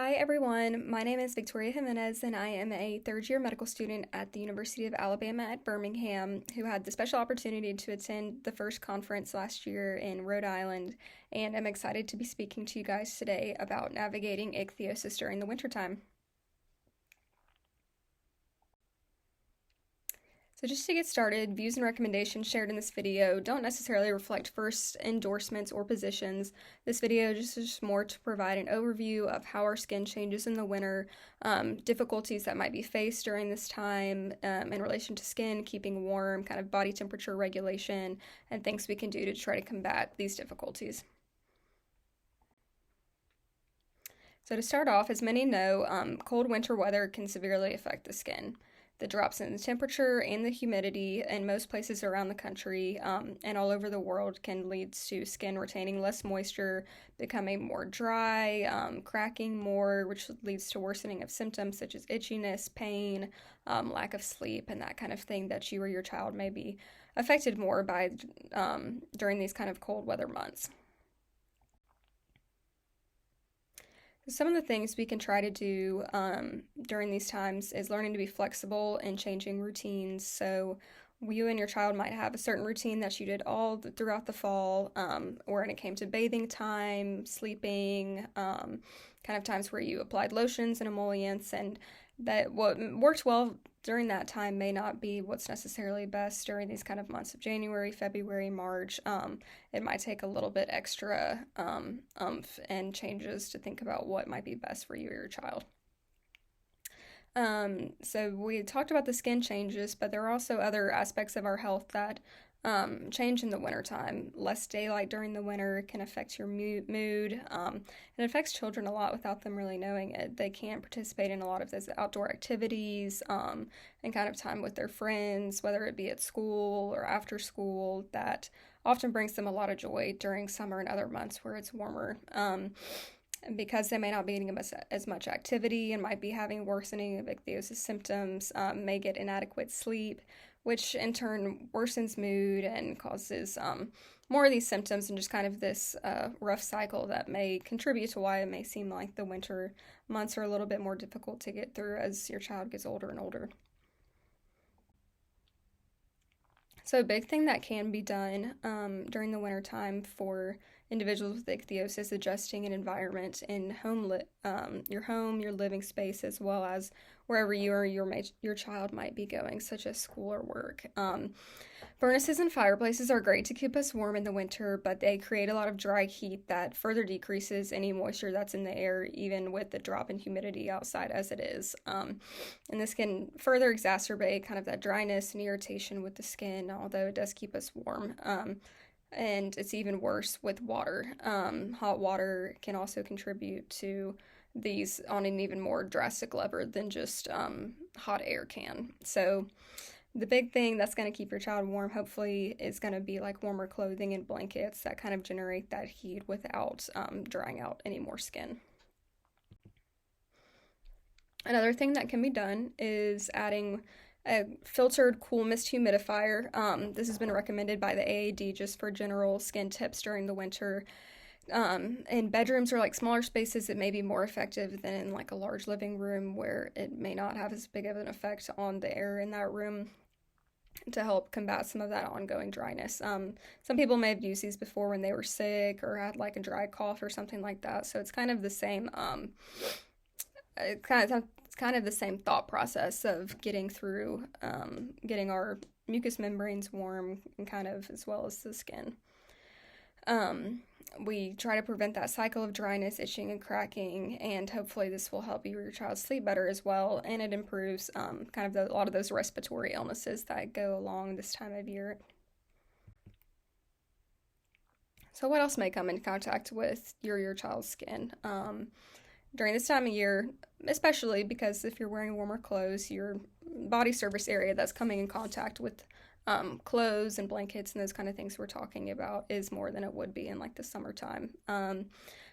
Hi everyone, my name is Victoria Jiminez and I am a third year medical student at the University of Alabama at Birmingham who had the special opportunity to attend the first conference last year in Rhode Island, and I'm excited to be speaking to you guys today about navigating ichthyosis during the wintertime. So just to get started, views and recommendations shared in this video don't necessarily reflect first endorsements or positions. This video is more to provide an overview of how our skin changes in the winter, difficulties that might be faced during this time in relation to skin, keeping warm, kind of body temperature regulation, and things we can do to try to combat these difficulties. So to start off, as many know, cold winter weather can severely affect the skin. The drops in the temperature and the humidity in most places around the country and all over the world can lead to skin retaining less moisture, becoming more dry, cracking more, which leads to worsening of symptoms such as itchiness, pain, lack of sleep, and that kind of thing that you or your child may be affected more by during these kind of cold weather months. Some of the things we can try to do during these times is learning to be flexible and changing routines. So you and your child might have a certain routine that you did throughout the fall, or when it came to bathing time, sleeping, kind of times where you applied lotions and emollients, and that what worked well during that time may not be what's necessarily best during these kind of months of January, February, March. It might take a little bit extra oomph and changes to think about what might be best for you or your child. So we talked about the skin changes, but there are also other aspects of our health that change in the wintertime. Less daylight during the winter can affect your mood. It affects children a lot without them really knowing it. They can't participate in a lot of those outdoor activities and kind of time with their friends, whether it be at school or after school. That often brings them a lot of joy during summer and other months where it's warmer. Because they may not be getting as much activity and might be having worsening of ichthyosis symptoms, may get inadequate sleep, which in turn worsens mood and causes more of these symptoms and just kind of this rough cycle that may contribute to why it may seem like the winter months are a little bit more difficult to get through as your child gets older and older. So a big thing that can be done during the wintertime for individuals with ichthyosis, adjusting an environment in your home, your living space, as well as wherever you or your child might be going, such as school or work. Furnaces and fireplaces are great to keep us warm in the winter, but they create a lot of dry heat that further decreases any moisture that's in the air, even with the drop in humidity outside as it is. And this can further exacerbate kind of that dryness and irritation with the skin, although it does keep us warm. And it's even worse with water. Hot water can also contribute to these on an even more drastic level than just hot air can. So the big thing that's going to keep your child warm, hopefully, is going to be like warmer clothing and blankets that kind of generate that heat without drying out any more skin. Another thing that can be done is adding a filtered cool mist humidifier. This has been recommended by the AAD just for general skin tips during the winter. In bedrooms or like smaller spaces, it may be more effective than in like a large living room where it may not have as big of an effect on the air in that room to help combat some of that ongoing dryness. Some people may have used these before when they were sick or had like a dry cough or something like that. So it's kind of the same. It's kind of the same thought process of getting through, getting our mucous membranes warm, and kind of as well as the skin. We try to prevent that cycle of dryness, itching, and cracking, and hopefully this will help you or your child sleep better as well, and it improves kind of a lot of those respiratory illnesses that go along this time of year. So what else may come in contact with your child's skin? During this time of year, especially because if you're wearing warmer clothes, your body surface area that's coming in contact with clothes and blankets and those kind of things we're talking about is more than it would be in like the summertime.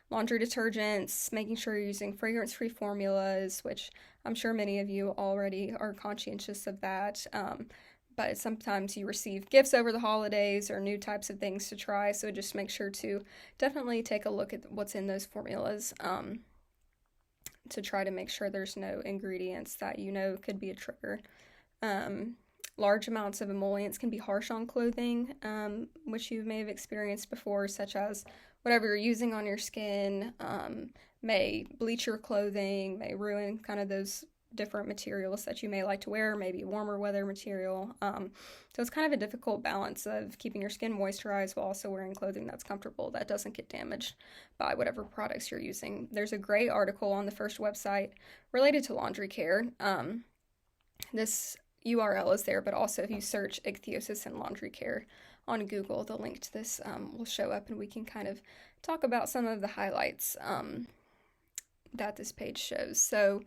Laundry detergents, making sure you're using fragrance-free formulas, which I'm sure many of you already are conscientious of that. But sometimes you receive gifts over the holidays or new types of things to try, so just make sure to definitely take a look at what's in those formulas. to try to make sure there's no ingredients that could be a trigger. Large amounts of emollients can be harsh on clothing, which you may have experienced before, such as whatever you're using on your skin may bleach your clothing, may ruin kind of those different materials that you may like to wear, maybe warmer weather material. So it's kind of a difficult balance of keeping your skin moisturized while also wearing clothing that's comfortable, that doesn't get damaged by whatever products you're using. There's a great article on the First website related to laundry care. This URL is there, but also if you search ichthyosis and laundry care on Google, the link to this will show up, and we can kind of talk about some of the highlights that this page shows. So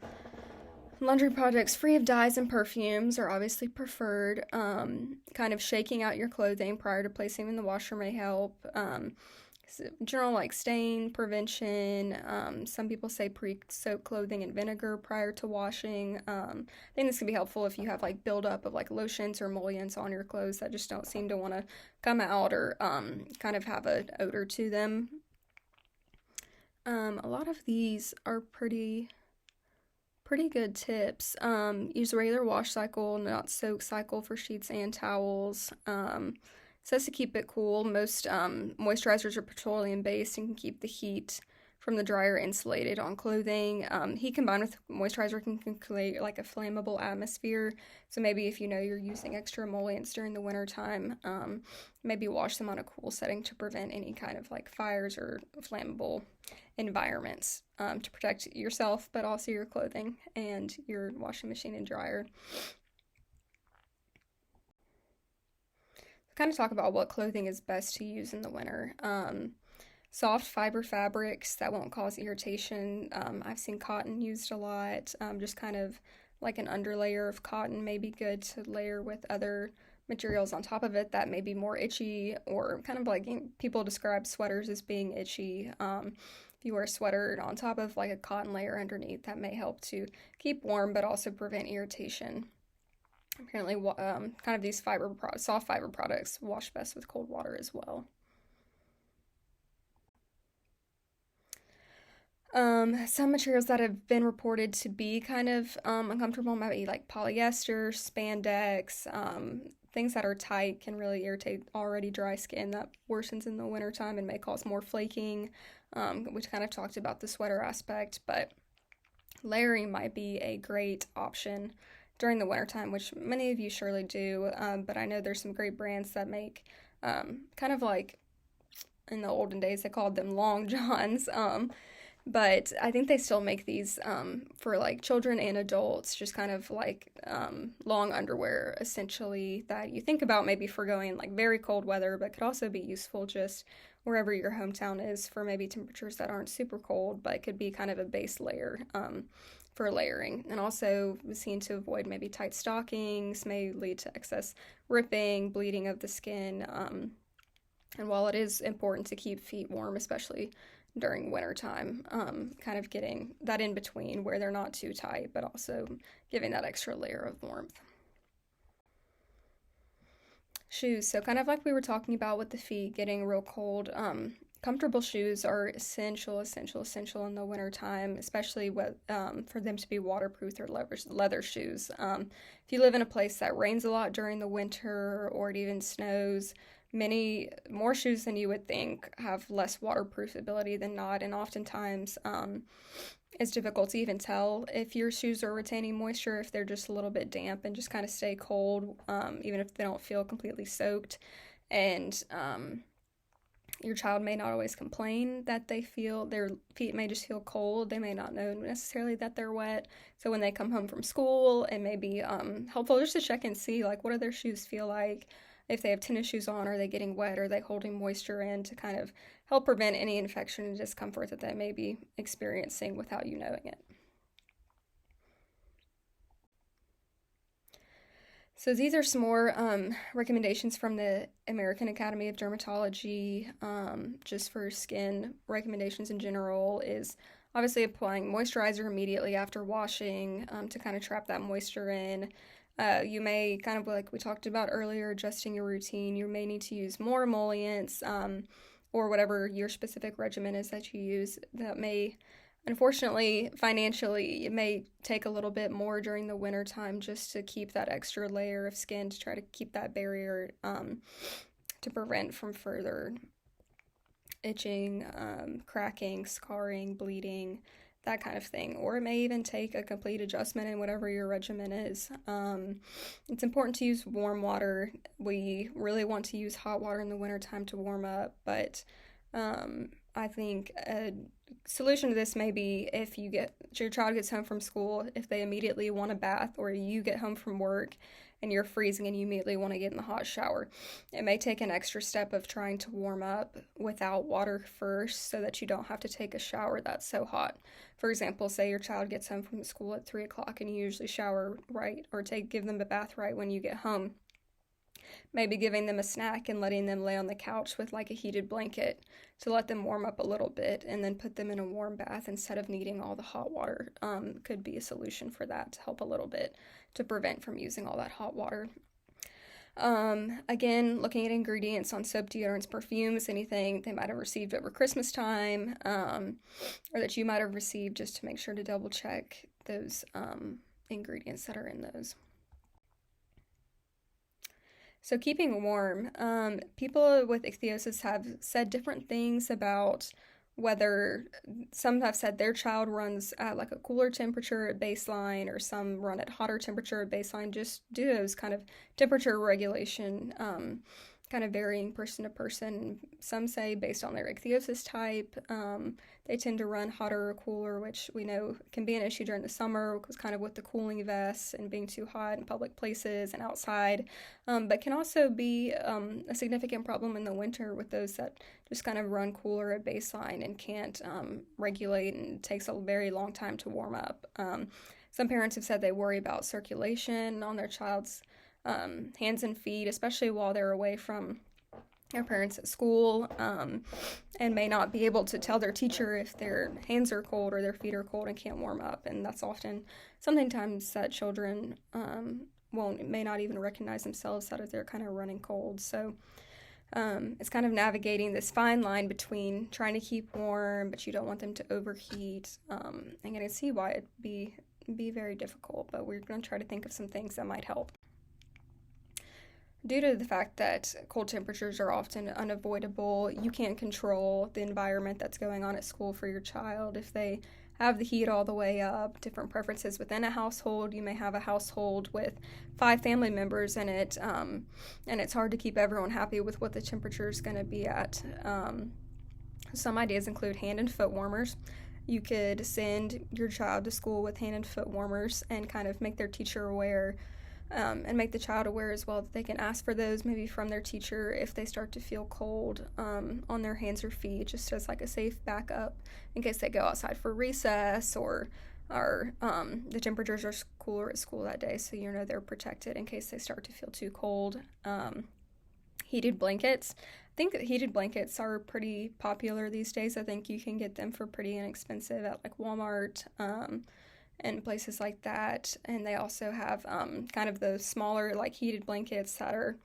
laundry products free of dyes and perfumes are obviously preferred. Kind of shaking out your clothing prior to placing them in the washer may help. General like stain prevention. Some people say pre-soak clothing in vinegar prior to washing. I think this can be helpful if you have like buildup of like lotions or emollients on your clothes that just don't seem to want to come out or kind of have an odor to them. A lot of these are pretty good tips. Use a regular wash cycle, not soak cycle for sheets and towels. Says to keep it cool. Most moisturizers are petroleum-based and can keep the heat from the dryer insulated on clothing. Heat combined with moisturizer can create like a flammable atmosphere. So maybe if you're using extra emollients during the winter time, maybe wash them on a cool setting to prevent any kind of like fires or flammable environments to protect yourself, but also your clothing and your washing machine and dryer. Kind of talk about what clothing is best to use in the winter. Soft fiber fabrics that won't cause irritation. I've seen cotton used a lot. Just kind of like an underlayer of cotton may be good to layer with other materials on top of it that may be more itchy, or kind of like people describe sweaters as being itchy. If you wear a sweater on top of like a cotton layer underneath, that may help to keep warm but also prevent irritation. Apparently, kind of these soft fiber products wash best with cold water as well. Some materials that have been reported to be kind of uncomfortable might be like polyester, spandex, things that are tight can really irritate already dry skin. That worsens in the wintertime and may cause more flaking. We kind of talked about the sweater aspect, but layering might be a great option during the wintertime, which many of you surely do, but I know there's some great brands that make kind of like in the olden days they called them long johns, but I think they still make these for like children and adults, just kind of like long underwear essentially that you think about maybe for going like very cold weather, but could also be useful just wherever your hometown is for maybe temperatures that aren't super cold, but it could be kind of a base layer for layering. And also seen to avoid maybe tight stockings, may lead to excess ripping, bleeding of the skin. And while it is important to keep feet warm, especially during wintertime, kind of getting that in between where they're not too tight, but also giving that extra layer of warmth. Shoes. So kind of like we were talking about with the feet getting real cold, comfortable shoes are essential in the wintertime, especially for them to be waterproof or leather shoes. If you live in a place that rains a lot during the winter or it even snows, many more shoes than you would think have less waterproof ability than not, and oftentimes it's difficult to even tell if your shoes are retaining moisture, if they're just a little bit damp and just kind of stay cold, even if they don't feel completely soaked. And your child may not always complain that their feet may just feel cold. They may not know necessarily that they're wet. So when they come home from school, it may be helpful just to check and see, like, what do their shoes feel like? If they have tennis shoes on, are they getting wet? Are they holding moisture in, to kind of help prevent any infection and discomfort that they may be experiencing without you knowing it. So these are some more recommendations from the American Academy of Dermatology, just for skin recommendations in general, is obviously applying moisturizer immediately after washing to kind of trap that moisture in. You may, kind of like we talked about earlier, adjusting your routine. You may need to use more emollients or whatever your specific regimen is that you use that may Unfortunately, financially, it may take a little bit more during the winter time just to keep that extra layer of skin to try to keep that barrier to prevent from further itching, cracking, scarring, bleeding, that kind of thing. Or it may even take a complete adjustment in whatever your regimen is. It's important to use warm water. We really want to use hot water in the wintertime to warm up, but I think a solution to this may be if your child gets home from school, if they immediately want a bath, or you get home from work and you're freezing and you immediately want to get in the hot shower. It may take an extra step of trying to warm up without water first so that you don't have to take a shower that's so hot. For example, say your child gets home from school at 3 o'clock and you usually shower right or give them a bath right when you get home. Maybe giving them a snack and letting them lay on the couch with like a heated blanket to let them warm up a little bit, and then put them in a warm bath instead of needing all the hot water could be a solution for that to help a little bit to prevent from using all that hot water. Again, looking at ingredients on soap, deodorants, perfumes, anything they might have received over Christmas time, or that you might have received, just to make sure to double check those ingredients that are in those. So keeping warm, people with ichthyosis have said different things about whether some have said their child runs at like a cooler temperature at baseline, or some run at hotter temperature at baseline, just due to those kind of temperature regulation kind of varying person to person. Some say based on their ichthyosis type, they tend to run hotter or cooler, which we know can be an issue during the summer, because kind of with the cooling vests and being too hot in public places and outside, but can also be a significant problem in the winter with those that just kind of run cooler at baseline and can't regulate, and it takes a very long time to warm up. Some parents have said they worry about circulation on their child's hands and feet, especially while they're away from their parents at school, and may not be able to tell their teacher if their hands are cold or their feet are cold and can't warm up. And that's often sometimes that children may not even recognize themselves that they're kind of running cold. So it's kind of navigating this fine line between trying to keep warm, but you don't want them to overheat. And I can see why it'd be very difficult, but we're going to try to think of some things that might help. Due to the fact that cold temperatures are often unavoidable, you can't control the environment that's going on at school for your child. If they have the heat all the way up, different preferences within a household. You may have a household with 5 family members in it, and it's hard to keep everyone happy with what the temperature is going to be at. Some ideas include hand and foot warmers. You could send your child to school with hand and foot warmers and kind of make their teacher aware, and make the child aware as well that they can ask for those maybe from their teacher if they start to feel cold on their hands or feet, just as like a safe backup in case they go outside for recess, or the temperatures are cooler at school that day, so you know they're protected in case they start to feel too cold. Heated blankets. I think that heated blankets are pretty popular these days. I think you can get them for pretty inexpensive at like Walmart and places like that. And they also have kind of those smaller like heated blankets that are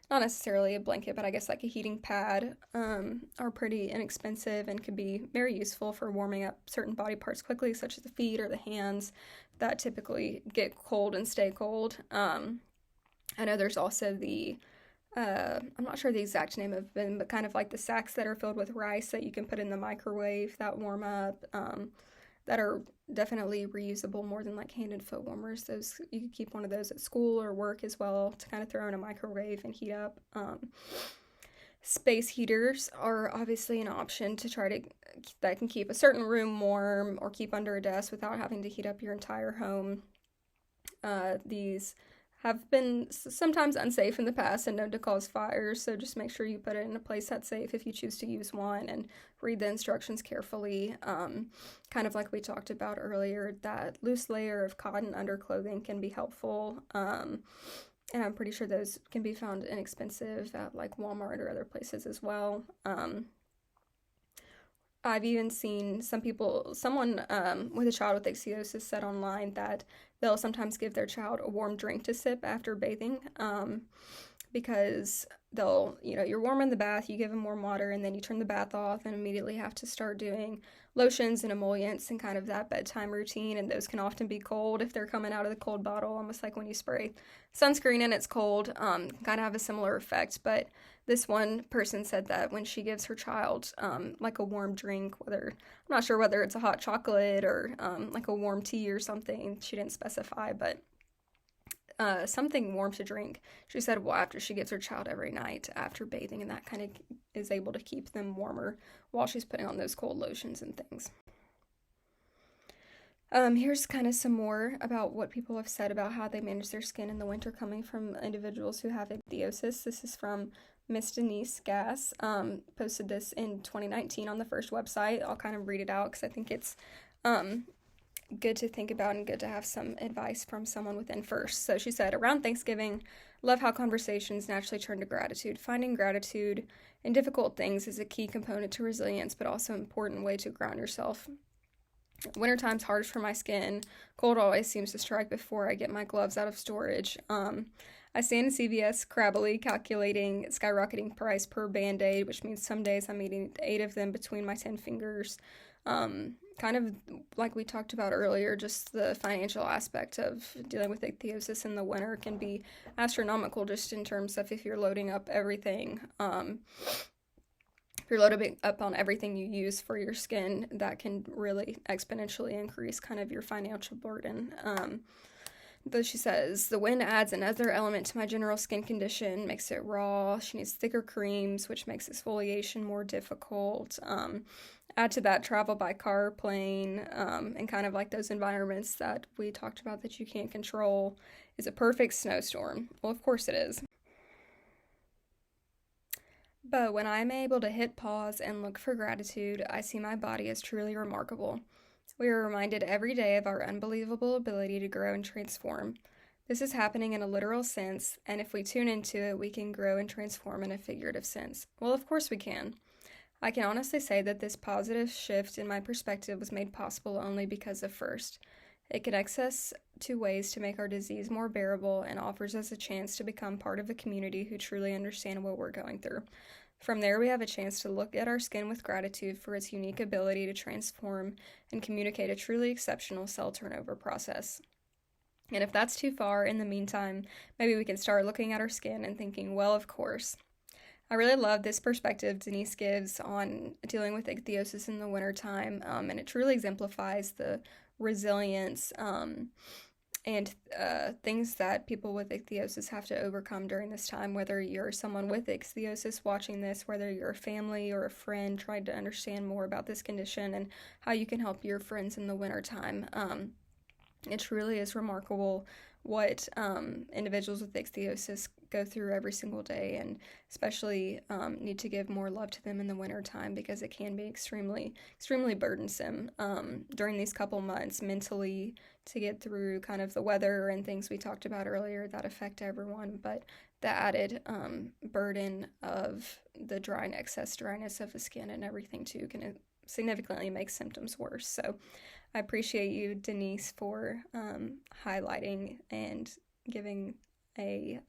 not necessarily a blanket, but I guess like a heating pad, are pretty inexpensive and can be very useful for warming up certain body parts quickly, such as the feet or the hands that typically get cold and stay cold. I know there's also I'm not sure the exact name of them, but kind of like the sacks that are filled with rice that you can put in the microwave that warm up, that are definitely reusable more than like hand and foot warmers. Those, you could keep one of those at school or work as well to kind of throw in a microwave and heat up. Space heaters are obviously an option to try to that can keep a certain room warm or keep under a desk without having to heat up your entire home. These have been sometimes unsafe in the past and known to cause fires, so just make sure you put it in a place that's safe if you choose to use one, and read the instructions carefully. Kind of like we talked about earlier, that loose layer of cotton underclothing can be helpful, and I'm pretty sure those can be found inexpensive at like Walmart or other places as well. I've even seen someone with a child with ichthyosis said online that they'll sometimes give their child a warm drink to sip after bathing, because you're warm in the bath, you give them warm water, and then you turn the bath off and immediately have to start doing lotions and emollients and kind of that bedtime routine. And those can often be cold if they're coming out of the cold bottle, almost like when you spray sunscreen and it's cold, kind of have a similar effect. But this one person said that when she gives her child like a warm drink, I'm not sure whether it's a hot chocolate or like a warm tea or something, she didn't specify, but something warm to drink. She said, well, after she gives her child every night after bathing, and that kind of is able to keep them warmer while she's putting on those cold lotions and things. Here's kind of some more about what people have said about how they manage their skin in the winter, coming from individuals who have ichthyosis. This is from Miss Denise Gass, posted this in 2019 on the First website. I'll kind of read it out because I think it's good to think about and good to have some advice from someone within First. So she said, around Thanksgiving, love how conversations naturally turn to gratitude. Finding gratitude in difficult things is a key component to resilience, but also an important way to ground yourself. Wintertime's hardest for my skin. Cold always seems to strike before I get my gloves out of storage. I stand in CVS crabbily calculating skyrocketing price per Band-Aid, which means some days I'm eating 8 of them between my 10 fingers. Kind of like we talked about earlier, just the financial aspect of dealing with ichthyosis in the winter can be astronomical, just in terms of if you're loading up everything. If you're loading up on everything you use for your skin, that can really exponentially increase kind of your financial burden. But she says, the wind adds another element to my general skin condition, makes it raw. She needs thicker creams, which makes exfoliation more difficult. Add to that travel by car, plane, and kind of like those environments that we talked about that you can't control. Is a perfect snowstorm. Well, of course it is. But when I'm able to hit pause and look for gratitude, I see my body as truly remarkable. We are reminded every day of our unbelievable ability to grow and transform. This is happening in a literal sense, and if we tune into it, we can grow and transform in a figurative sense. Well, of course we can. I can honestly say that this positive shift in my perspective was made possible only because of First. It connects us to ways to make our disease more bearable and offers us a chance to become part of a community who truly understand what we're going through. From there, we have a chance to look at our skin with gratitude for its unique ability to transform and communicate a truly exceptional cell turnover process. And if that's too far, in the meantime, maybe we can start looking at our skin and thinking, well, of course. I really love this perspective Denise gives on dealing with ichthyosis in the wintertime, and it truly exemplifies the resilience and things that people with ichthyosis have to overcome during this time, whether you're someone with ichthyosis watching this, whether you're a family or a friend trying to understand more about this condition and how you can help your friends in the wintertime. It truly is remarkable what individuals with ichthyosis go through every single day, and especially need to give more love to them in the wintertime because it can be extremely, extremely burdensome during these couple months mentally to get through kind of the weather and things we talked about earlier that affect everyone, but the added burden of the excess dryness of the skin and everything too can significantly make symptoms worse. So I appreciate you, Denise, for highlighting and giving a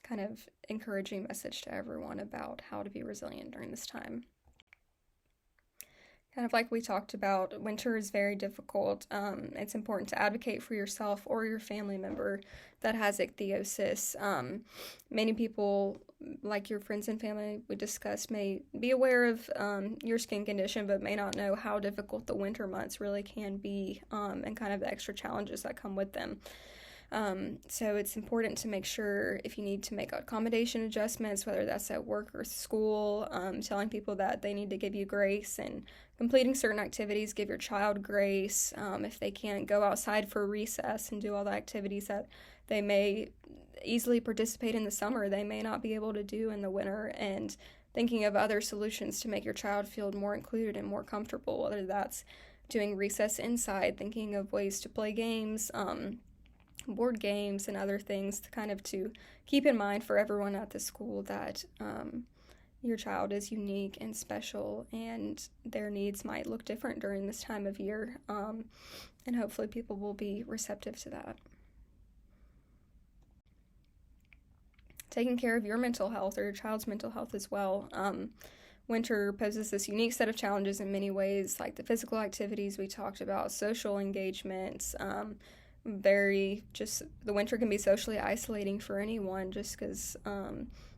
kind of encouraging message to everyone about how to be resilient during this time. Kind of like we talked about, winter is very difficult. It's important to advocate for yourself or your family member that has ichthyosis. Many people, like your friends and family we discussed, may be aware of your skin condition, but may not know how difficult the winter months really can be, and kind of the extra challenges that come with them. So it's important to make sure if you need to make accommodation adjustments, whether that's at work or school, telling people that they need to give you grace and completing certain activities, give your child grace. If they can't go outside for recess and do all the activities that they may easily participate in the summer, they may not be able to do in the winter, and thinking of other solutions to make your child feel more included and more comfortable, whether that's doing recess inside, thinking of ways to play games, board games and other things to kind of to keep in mind for everyone at the school that your child is unique and special and their needs might look different during this time of year, and hopefully people will be receptive to that. taking care of your mental health or your child's mental health as well. Winter poses this unique set of challenges in many ways, like the physical activities we talked about, social engagements. The winter can be socially isolating for anyone just because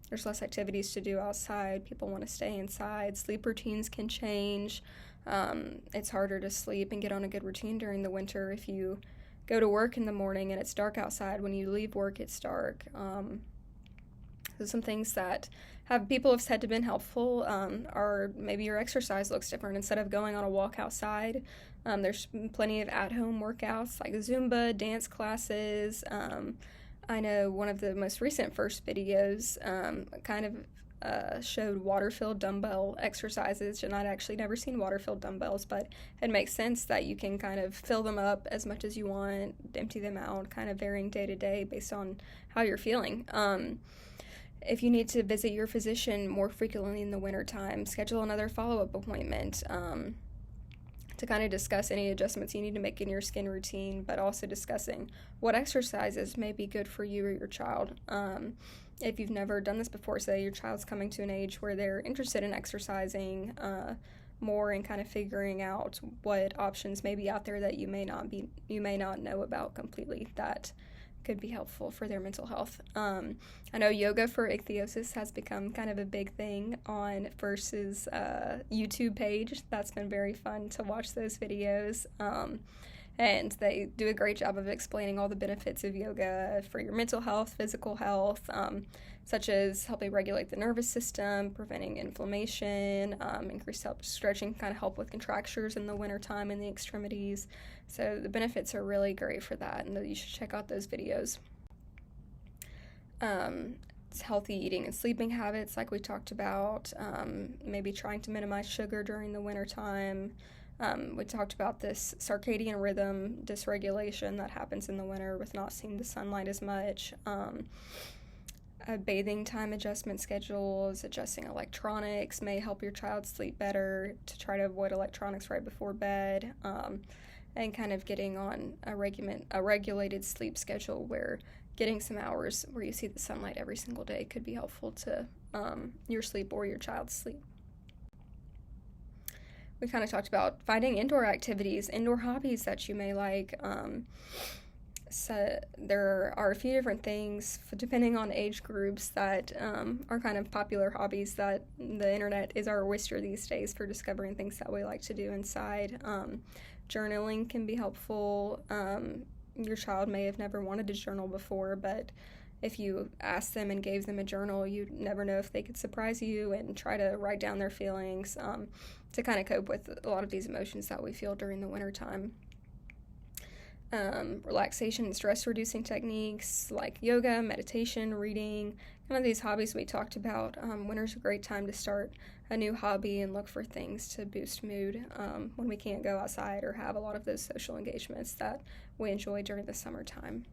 there's less activities to do outside. People want to stay inside. Sleep routines can change. It's harder to sleep and get on a good routine during the winter if you go to work in the morning and it's dark outside. When you leave work, it's dark. So some things that people have said to been helpful are maybe your exercise looks different. Instead of going on a walk outside, there's plenty of at-home workouts like Zumba, dance classes. I know one of the most recent first videos showed water-filled dumbbell exercises, and I'd actually never seen water-filled dumbbells, but it makes sense that you can kind of fill them up as much as you want, empty them out, kind of varying day to day based on how you're feeling. If you need to visit your physician more frequently in the wintertime, schedule another follow-up appointment to kind of discuss any adjustments you need to make in your skin routine, but also discussing what exercises may be good for you or your child. If you've never done this before, say your child's coming to an age where they're interested in exercising more and kind of figuring out what options may be out there that you may not know about completely, that could be helpful for their mental health. I know yoga for ichthyosis has become kind of a big thing on Verse's YouTube page. That's been very fun to watch those videos. And they do a great job of explaining all the benefits of yoga for your mental health, physical health, such as helping regulate the nervous system, preventing inflammation, increased stretching, kind of help with contractures in the wintertime in the extremities. So the benefits are really great for that, and you should check out those videos. It's healthy eating and sleeping habits, like we talked about, maybe trying to minimize sugar during the wintertime. We talked about this circadian rhythm dysregulation that happens in the winter with not seeing the sunlight as much. Bathing time adjustment schedules, adjusting electronics may help your child sleep better, to try to avoid electronics right before bed, and kind of getting on a regulated sleep schedule where getting some hours where you see the sunlight every single day could be helpful to your sleep or your child's sleep. We kind of talked about finding indoor activities, indoor hobbies that you may like. So there are a few different things, depending on age groups, that are kind of popular hobbies that the internet is our oyster these days for discovering things that we like to do inside. Journaling can be helpful. Your child may have never wanted to journal before, but if you asked them and gave them a journal, you'd never know if they could surprise you and try to write down their feelings to kind of cope with a lot of these emotions that we feel during the wintertime. Relaxation and stress-reducing techniques like yoga, meditation, reading, kind of these hobbies we talked about. Winter's a great time to start a new hobby and look for things to boost mood when we can't go outside or have a lot of those social engagements that we enjoy during the summertime.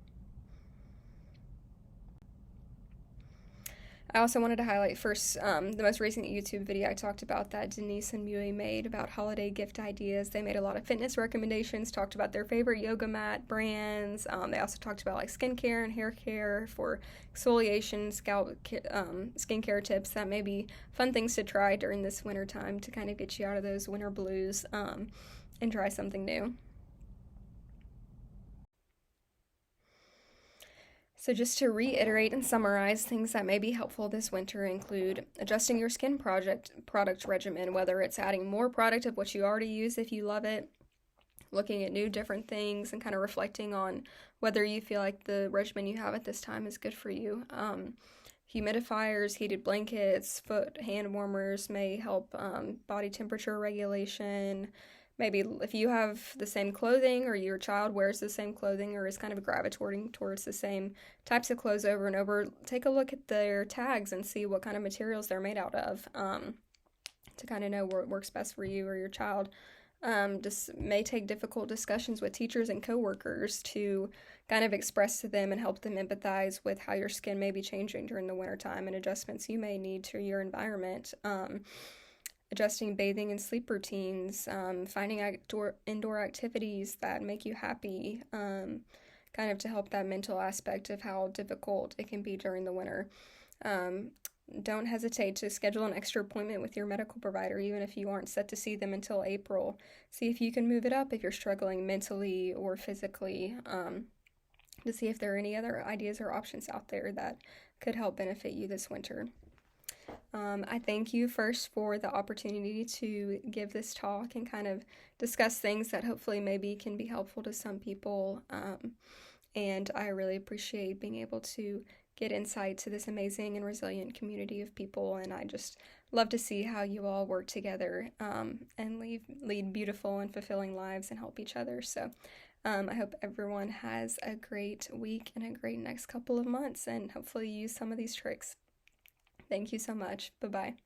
I also wanted to highlight first the most recent YouTube video I talked about that Denise and Mui made about holiday gift ideas. They made a lot of fitness recommendations, talked about their favorite yoga mat brands. They also talked about like skincare and hair care for exfoliation, scalp skincare tips that may be fun things to try during this winter time to kind of get you out of those winter blues and try something new. So just to reiterate and summarize, things that may be helpful this winter include adjusting your skin product regimen, whether it's adding more product of what you already use if you love it, looking at new different things, and kind of reflecting on whether you feel like the regimen you have at this time is good for you. Humidifiers, heated blankets, hand warmers may help body temperature regulation. Maybe if you have the same clothing or your child wears the same clothing or is kind of gravitating towards the same types of clothes over and over, take a look at their tags and see what kind of materials they're made out of to kind of know what works best for you or your child. Just may take difficult discussions with teachers and coworkers to kind of express to them and help them empathize with how your skin may be changing during the wintertime and adjustments you may need to your environment. Adjusting bathing and sleep routines, finding indoor activities that make you happy, kind of to help that mental aspect of how difficult it can be during the winter. Don't hesitate to schedule an extra appointment with your medical provider, even if you aren't set to see them until April. See if you can move it up if you're struggling mentally or physically, to see if there are any other ideas or options out there that could help benefit you this winter. I thank you first for the opportunity to give this talk and kind of discuss things that hopefully maybe can be helpful to some people. And I really appreciate being able to get insight to this amazing and resilient community of people. And I just love to see how you all work together and lead beautiful and fulfilling lives and help each other. So I hope everyone has a great week and a great next couple of months and hopefully use some of these tricks. Thank you so much. Bye-bye.